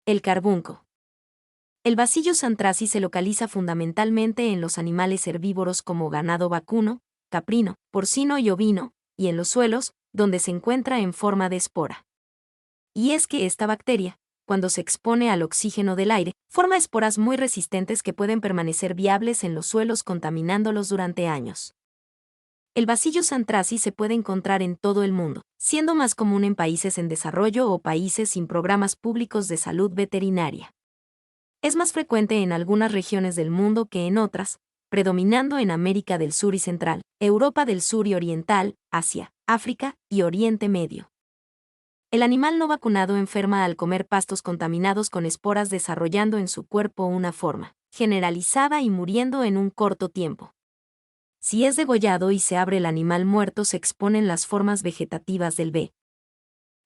El carbunco. El Bacillus anthracis se localiza fundamentalmente en los animales herbívoros como ganado vacuno, caprino, porcino y ovino, y en los suelos, donde se encuentra en forma de espora. Y es que esta bacteria, cuando se expone al oxígeno del aire, forma esporas muy resistentes que pueden permanecer viables en los suelos contaminándolos durante años. El Bacillus anthracis se puede encontrar en todo el mundo, siendo más común en países en desarrollo o países sin programas públicos de salud veterinaria. Es más frecuente en algunas regiones del mundo que en otras, predominando en América del Sur y Central, Europa del Sur y Oriental, Asia, África y Oriente Medio. El animal no vacunado enferma al comer pastos contaminados con esporas, desarrollando en su cuerpo una forma generalizada y muriendo en un corto tiempo. Si es degollado y se abre el animal muerto, se exponen las formas vegetativas del B.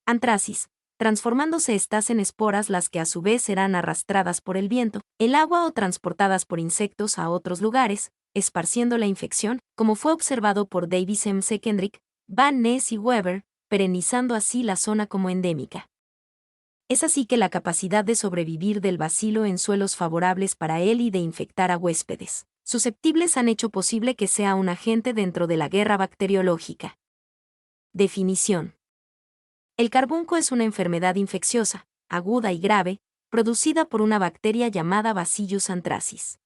anthracis, transformándose estas en esporas, las que a su vez serán arrastradas por el viento, el agua o transportadas por insectos a otros lugares, esparciendo la infección, como fue observado por Davis M. C. Kendrick, Van Ness y Weber, perennizando así la zona como endémica. Es así que la capacidad de sobrevivir del bacilo en suelos favorables para él y de infectar a huéspedes susceptibles han hecho posible que sea un agente dentro de la guerra bacteriológica. Definición. El carbunco es una enfermedad infecciosa, aguda y grave, producida por una bacteria llamada Bacillus anthracis.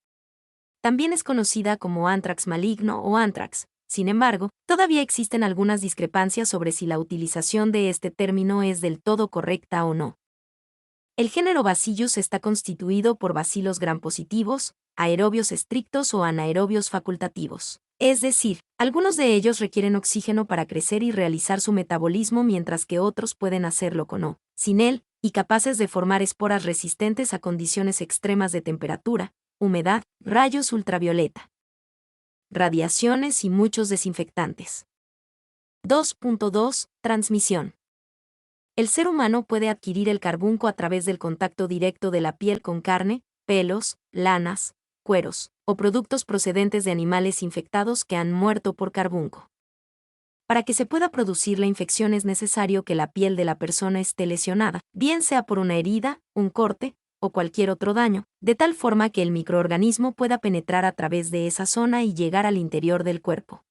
También es conocida como anthrax maligno o anthrax. Sin embargo, todavía existen algunas discrepancias sobre si la utilización de este término es del todo correcta o no. El género Bacillus está constituido por bacilos grampositivos, aerobios estrictos o anaerobios facultativos. Es decir, algunos de ellos requieren oxígeno para crecer y realizar su metabolismo, mientras que otros pueden hacerlo con o sin él, y capaces de formar esporas resistentes a condiciones extremas de temperatura, humedad, rayos ultravioleta, radiaciones y muchos desinfectantes. 2.2. Transmisión. El ser humano puede adquirir el carbunco a través del contacto directo de la piel con carne, pelos, lanas, cueros, o productos procedentes de animales infectados que han muerto por carbunco. Para que se pueda producir la infección es necesario que la piel de la persona esté lesionada, bien sea por una herida, un corte, o cualquier otro daño, de tal forma que el microorganismo pueda penetrar a través de esa zona y llegar al interior del cuerpo.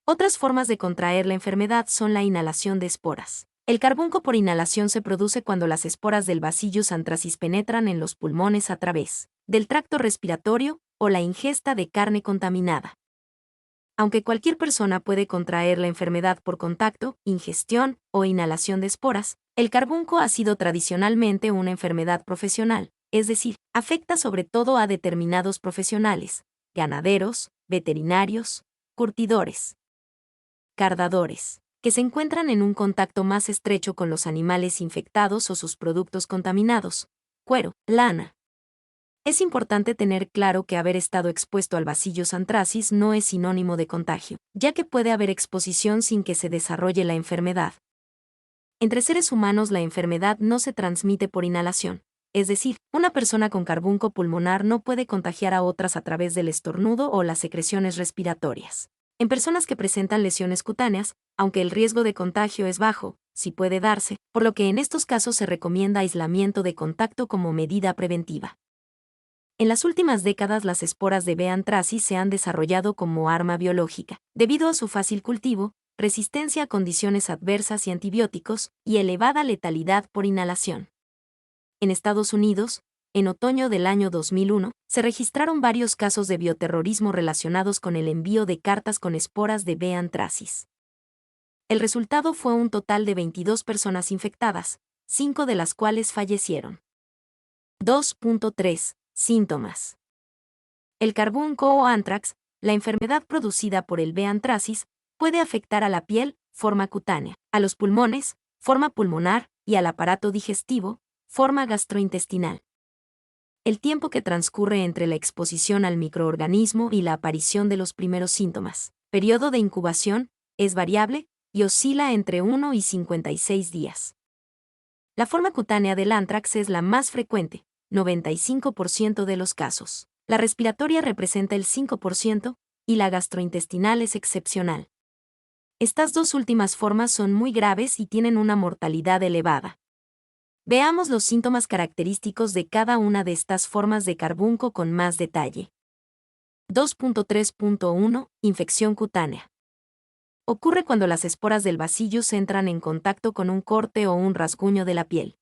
Otras formas de contraer la enfermedad son la inhalación de esporas. El carbunco por inhalación se produce cuando las esporas del Bacillus anthracis penetran en los pulmones a través del tracto respiratorio o la ingesta de carne contaminada. Aunque cualquier persona puede contraer la enfermedad por contacto, ingestión o inhalación de esporas, el carbunco ha sido tradicionalmente una enfermedad profesional, es decir, afecta sobre todo a determinados profesionales, ganaderos, veterinarios, curtidores, cardadores, que se encuentran en un contacto más estrecho con los animales infectados o sus productos contaminados, cuero, lana. Es importante tener claro que haber estado expuesto al Bacillus anthracis no es sinónimo de contagio, ya que puede haber exposición sin que se desarrolle la enfermedad. Entre seres humanos la enfermedad no se transmite por inhalación, es decir, una persona con carbunco pulmonar no puede contagiar a otras a través del estornudo o las secreciones respiratorias. En personas que presentan lesiones cutáneas, aunque el riesgo de contagio es bajo, sí puede darse, por lo que en estos casos se recomienda aislamiento de contacto como medida preventiva. En las últimas décadas las esporas de B. anthracis se han desarrollado como arma biológica, debido a su fácil cultivo, resistencia a condiciones adversas y antibióticos, y elevada letalidad por inhalación. En Estados Unidos, en otoño del año 2001, se registraron varios casos de bioterrorismo relacionados con el envío de cartas con esporas de B. anthracis. El resultado fue un total de 22 personas infectadas, 5 de las cuales fallecieron. 2.3. Síntomas. El carbunco o anthrax, la enfermedad producida por el B. anthracis, puede afectar a la piel, forma cutánea, a los pulmones, forma pulmonar, y al aparato digestivo, forma gastrointestinal. El tiempo que transcurre entre la exposición al microorganismo y la aparición de los primeros síntomas, periodo de incubación, es variable y oscila entre 1 y 56 días. La forma cutánea del anthrax es la más frecuente, 95% de los casos. La respiratoria representa el 5% y la gastrointestinal es excepcional. Estas dos últimas formas son muy graves y tienen una mortalidad elevada. Veamos los síntomas característicos de cada una de estas formas de carbunco con más detalle. 2.3.1 Infección cutánea. Ocurre cuando las esporas del Bacillus entran en contacto con un corte o un rasguño de la piel.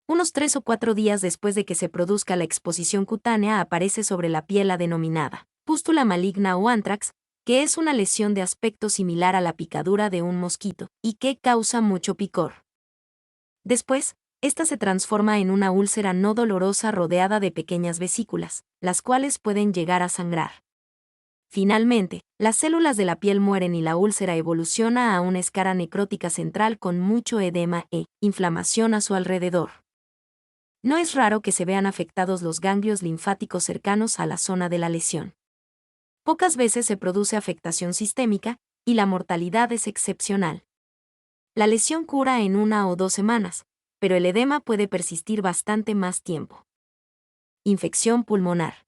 Unos 3 o 4 días después de que se produzca la exposición cutánea aparece sobre la piel la denominada pústula maligna o anthrax, que es una lesión de aspecto similar a la picadura de un mosquito, y que causa mucho picor. Después, esta se transforma en una úlcera no dolorosa rodeada de pequeñas vesículas, las cuales pueden llegar a sangrar. Finalmente, las células de la piel mueren y la úlcera evoluciona a una escara necrótica central con mucho edema e inflamación a su alrededor. No es raro que se vean afectados los ganglios linfáticos cercanos a la zona de la lesión. Pocas veces se produce afectación sistémica, y la mortalidad es excepcional. La lesión cura en 1 o 2 semanas, pero el edema puede persistir bastante más tiempo. Infección pulmonar.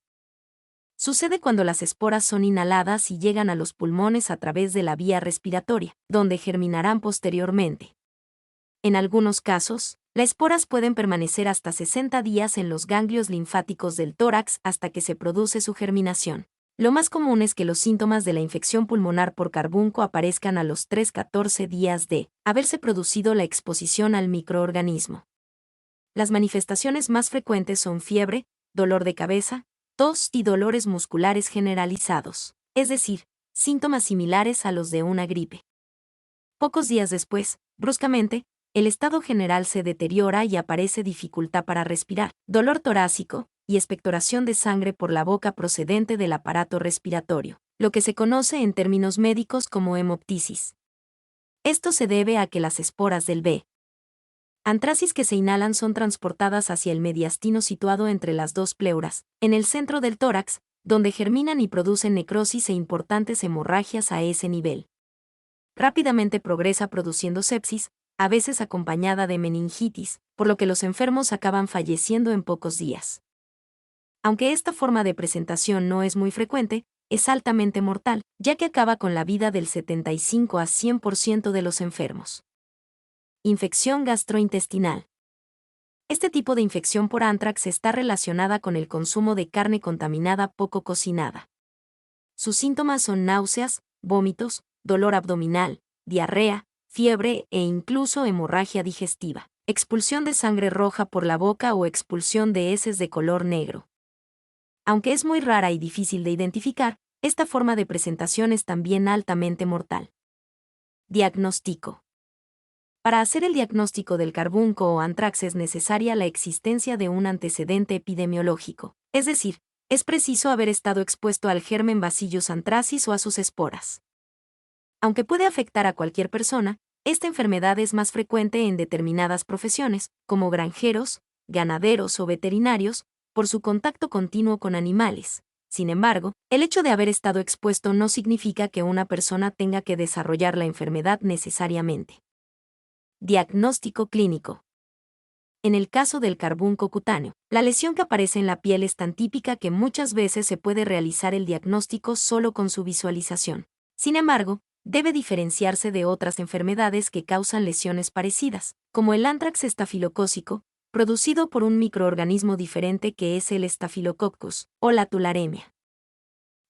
Sucede cuando las esporas son inhaladas y llegan a los pulmones a través de la vía respiratoria, donde germinarán posteriormente. En algunos casos, las esporas pueden permanecer hasta 60 días en los ganglios linfáticos del tórax hasta que se produce su germinación. Lo más común es que los síntomas de la infección pulmonar por carbunco aparezcan a los 3-14 días de haberse producido la exposición al microorganismo. Las manifestaciones más frecuentes son fiebre, dolor de cabeza, tos y dolores musculares generalizados, es decir, síntomas similares a los de una gripe. Pocos días después, bruscamente, el estado general se deteriora y aparece dificultad para respirar, dolor torácico y expectoración de sangre por la boca procedente del aparato respiratorio, lo que se conoce en términos médicos como hemoptisis. Esto se debe a que las esporas del B. anthracis que se inhalan son transportadas hacia el mediastino situado entre las dos pleuras, en el centro del tórax, donde germinan y producen necrosis e importantes hemorragias a ese nivel. Rápidamente progresa produciendo sepsis, a veces acompañada de meningitis, por lo que los enfermos acaban falleciendo en pocos días. Aunque esta forma de presentación no es muy frecuente, es altamente mortal, ya que acaba con la vida del 75 a 100% de los enfermos. Infección gastrointestinal. Este tipo de infección por anthrax está relacionada con el consumo de carne contaminada poco cocinada. Sus síntomas son náuseas, vómitos, dolor abdominal, diarrea, fiebre e incluso hemorragia digestiva, expulsión de sangre roja por la boca o expulsión de heces de color negro. Aunque es muy rara y difícil de identificar, esta forma de presentación es también altamente mortal. Diagnóstico. Para hacer el diagnóstico del carbunco o anthrax es necesaria la existencia de un antecedente epidemiológico, es decir, es preciso haber estado expuesto al germen Bacillus anthracis o a sus esporas. Aunque puede afectar a cualquier persona, esta enfermedad es más frecuente en determinadas profesiones, como granjeros, ganaderos o veterinarios, por su contacto continuo con animales. Sin embargo, el hecho de haber estado expuesto no significa que una persona tenga que desarrollar la enfermedad necesariamente. Diagnóstico clínico. En el caso del carbunco cutáneo, la lesión que aparece en la piel es tan típica que muchas veces se puede realizar el diagnóstico solo con su visualización. Sin embargo, debe diferenciarse de otras enfermedades que causan lesiones parecidas, como el anthrax estafilocócico, producido por un microorganismo diferente que es el Staphylococcus, o la tularemia.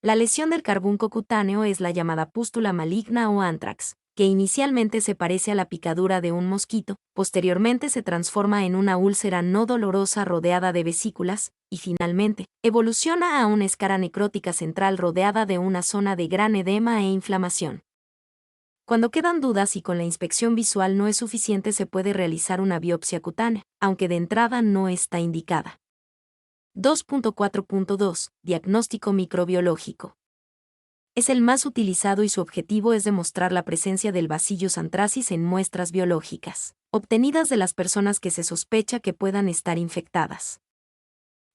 La lesión del carbunco cutáneo es la llamada pústula maligna o anthrax, que inicialmente se parece a la picadura de un mosquito, posteriormente se transforma en una úlcera no dolorosa rodeada de vesículas, y finalmente, evoluciona a una escara necrótica central rodeada de una zona de gran edema e inflamación. Cuando quedan dudas y con la inspección visual no es suficiente, se puede realizar una biopsia cutánea, aunque de entrada no está indicada. 2.4.2 Diagnóstico microbiológico. Es el más utilizado y su objetivo es demostrar la presencia del Bacillus anthracis en muestras biológicas, obtenidas de las personas que se sospecha que puedan estar infectadas.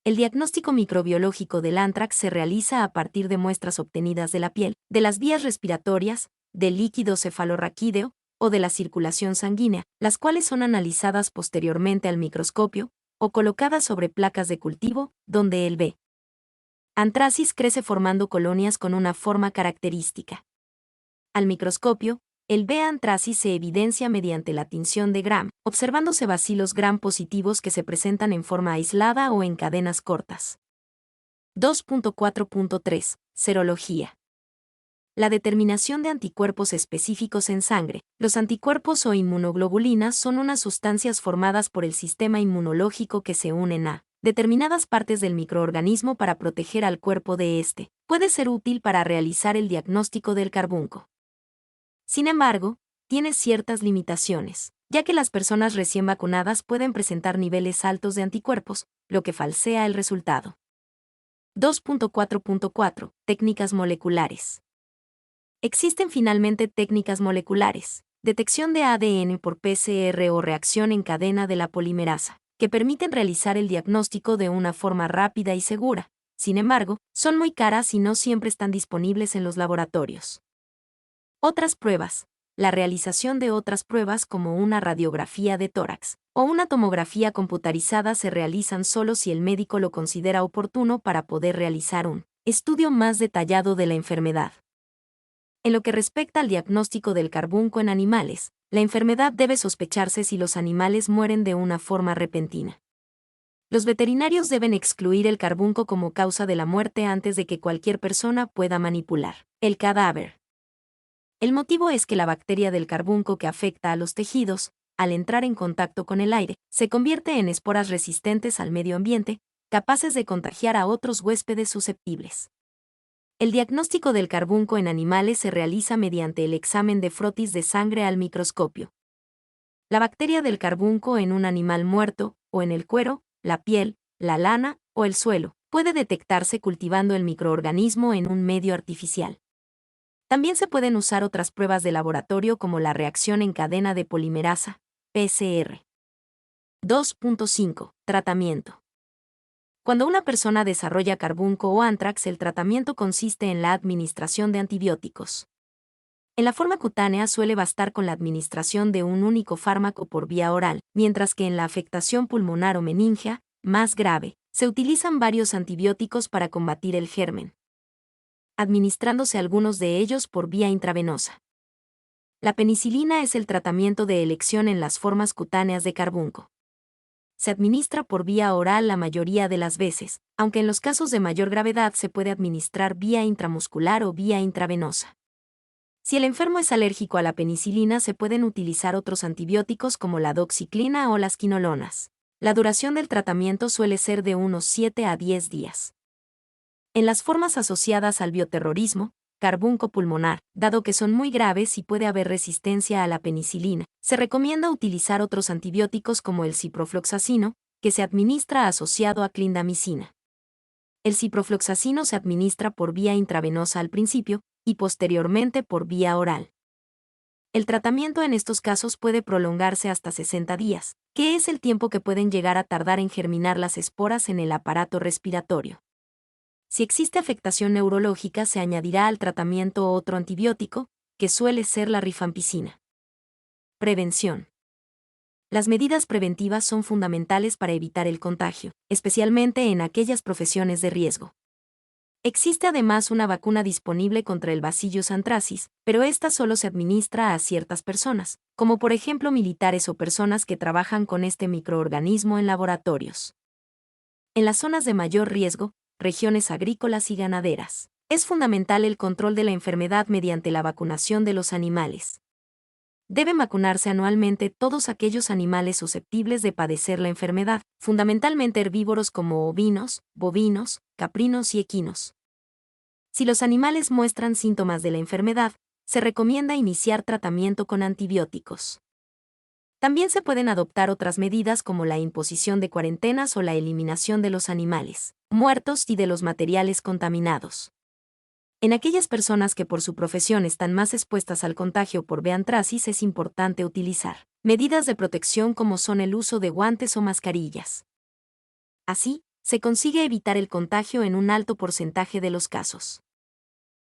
El diagnóstico microbiológico del anthrax se realiza a partir de muestras obtenidas de la piel, de las vías respiratorias, del líquido cefalorraquídeo o de la circulación sanguínea, las cuales son analizadas posteriormente al microscopio o colocadas sobre placas de cultivo, donde el B. anthracis crece formando colonias con una forma característica. Al microscopio, El B. anthracis se evidencia mediante la tinción de Gram, observándose bacilos Gram positivos que se presentan en forma aislada o en cadenas cortas. 2.4.3. Serología. La determinación de anticuerpos específicos en sangre. Los anticuerpos o inmunoglobulinas son unas sustancias formadas por el sistema inmunológico que se unen a determinadas partes del microorganismo para proteger al cuerpo de éste. Puede ser útil para realizar el diagnóstico del carbunco. Sin embargo, tiene ciertas limitaciones, ya que las personas recién vacunadas pueden presentar niveles altos de anticuerpos, lo que falsea el resultado. 2.4.4. Técnicas moleculares. Existen finalmente técnicas moleculares, detección de ADN por PCR o reacción en cadena de la polimerasa, que permiten realizar el diagnóstico de una forma rápida y segura. Sin embargo, son muy caras y no siempre están disponibles en los laboratorios. Otras pruebas. La realización de otras pruebas como una radiografía de tórax o una tomografía computarizada se realizan solo si el médico lo considera oportuno para poder realizar un estudio más detallado de la enfermedad. En lo que respecta al diagnóstico del carbunco en animales, la enfermedad debe sospecharse si los animales mueren de una forma repentina. Los veterinarios deben excluir el carbunco como causa de la muerte antes de que cualquier persona pueda manipular el cadáver. El motivo es que la bacteria del carbunco que afecta a los tejidos, al entrar en contacto con el aire, se convierte en esporas resistentes al medio ambiente, capaces de contagiar a otros huéspedes susceptibles. El diagnóstico del carbunco en animales se realiza mediante el examen de frotis de sangre al microscopio. La bacteria del carbunco en un animal muerto, o en el cuero, la piel, la lana o el suelo, puede detectarse cultivando el microorganismo en un medio artificial. También se pueden usar otras pruebas de laboratorio como la reacción en cadena de polimerasa, PCR. 2.5. Tratamiento. Cuando una persona desarrolla carbunco o anthrax, el tratamiento consiste en la administración de antibióticos. En la forma cutánea suele bastar con la administración de un único fármaco por vía oral, mientras que en la afectación pulmonar o meningea, más grave, se utilizan varios antibióticos para combatir el germen, administrándose algunos de ellos por vía intravenosa. La penicilina es el tratamiento de elección en las formas cutáneas de carbunco. Se administra por vía oral la mayoría de las veces, aunque en los casos de mayor gravedad se puede administrar vía intramuscular o vía intravenosa. Si el enfermo es alérgico a la penicilina, se pueden utilizar otros antibióticos como la doxiciclina o las quinolonas. La duración del tratamiento suele ser de unos 7 a 10 días. En las formas asociadas al bioterrorismo, carbunco pulmonar, dado que son muy graves y puede haber resistencia a la penicilina, se recomienda utilizar otros antibióticos como el ciprofloxacino, que se administra asociado a clindamicina. El ciprofloxacino se administra por vía intravenosa al principio y posteriormente por vía oral. El tratamiento en estos casos puede prolongarse hasta 60 días, que es el tiempo que pueden llegar a tardar en germinar las esporas en el aparato respiratorio. Si existe afectación neurológica, se añadirá al tratamiento otro antibiótico, que suele ser la rifampicina. Prevención. Las medidas preventivas son fundamentales para evitar el contagio, especialmente en aquellas profesiones de riesgo. Existe además una vacuna disponible contra el Bacillus anthracis, pero esta solo se administra a ciertas personas, como por ejemplo militares o personas que trabajan con este microorganismo en laboratorios. En las zonas de mayor riesgo, regiones agrícolas y ganaderas, es fundamental el control de la enfermedad mediante la vacunación de los animales. Deben vacunarse anualmente todos aquellos animales susceptibles de padecer la enfermedad, fundamentalmente herbívoros como ovinos, bovinos, caprinos y equinos. Si los animales muestran síntomas de la enfermedad, se recomienda iniciar tratamiento con antibióticos. También se pueden adoptar otras medidas como la imposición de cuarentenas o la eliminación de los animales muertos y de los materiales contaminados. En aquellas personas que por su profesión están más expuestas al contagio por B. anthracis es importante utilizar medidas de protección como son el uso de guantes o mascarillas. Así, se consigue evitar el contagio en un alto porcentaje de los casos.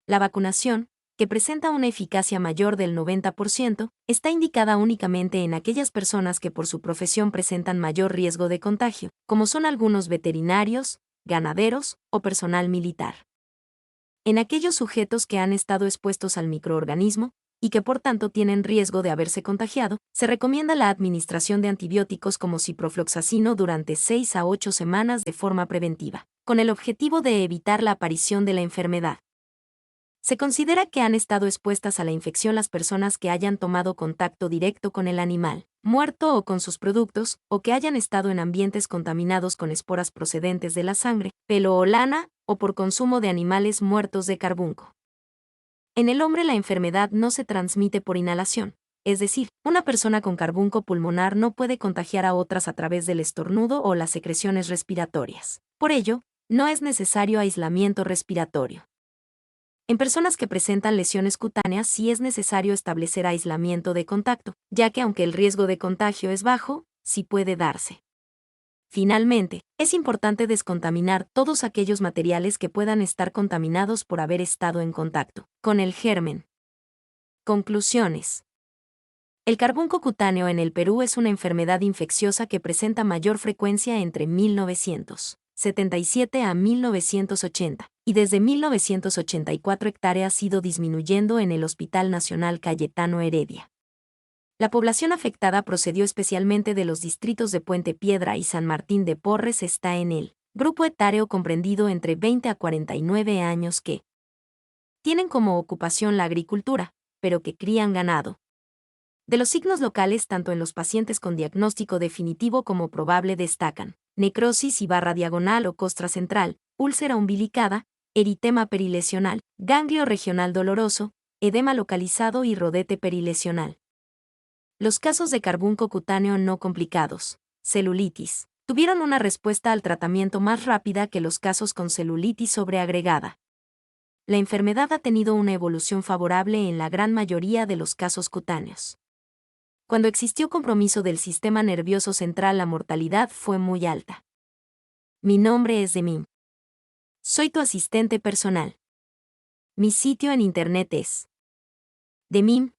La vacunación, que presenta una eficacia mayor del 90%, está indicada únicamente en aquellas personas que por su profesión presentan mayor riesgo de contagio, como son algunos veterinarios, ganaderos o personal militar. En aquellos sujetos que han estado expuestos al microorganismo, y que por tanto tienen riesgo de haberse contagiado, se recomienda la administración de antibióticos como ciprofloxacino durante 6 a 8 semanas de forma preventiva, con el objetivo de evitar la aparición de la enfermedad. Se considera que han estado expuestas a la infección las personas que hayan tomado contacto directo con el animal muerto o con sus productos, o que hayan estado en ambientes contaminados con esporas procedentes de la sangre, pelo o lana, o por consumo de animales muertos de carbunco. En el hombre la enfermedad no se transmite por inhalación, es decir, una persona con carbunco pulmonar no puede contagiar a otras a través del estornudo o las secreciones respiratorias. Por ello, no es necesario aislamiento respiratorio. En personas que presentan lesiones cutáneas sí es necesario establecer aislamiento de contacto, ya que aunque el riesgo de contagio es bajo, sí puede darse. Finalmente, es importante descontaminar todos aquellos materiales que puedan estar contaminados por haber estado en contacto con el germen. Conclusiones. El carbunco cutáneo en el Perú es una enfermedad infecciosa que presenta mayor frecuencia entre 1977 a 1980, y desde 1984 hectáreas ha ido disminuyendo en el Hospital Nacional Cayetano Heredia. La población afectada procedió especialmente de los distritos de Puente Piedra y San Martín de Porres. Está en el grupo etario comprendido entre 20 a 49 años que tienen como ocupación la agricultura, pero que crían ganado. De los signos locales tanto en los pacientes con diagnóstico definitivo como probable destacan necrosis y barra diagonal o costra central, úlcera umbilicada, eritema perilesional, ganglio regional doloroso, edema localizado y rodete perilesional. Los casos de carbunco cutáneo no complicados, celulitis, tuvieron una respuesta al tratamiento más rápida que los casos con celulitis sobreagregada. La enfermedad ha tenido una evolución favorable en la gran mayoría de los casos cutáneos. Cuando existió compromiso del sistema nervioso central, la mortalidad fue muy alta. Mi nombre es Demim. Soy tu asistente personal. Mi sitio en internet es demim.es.tl.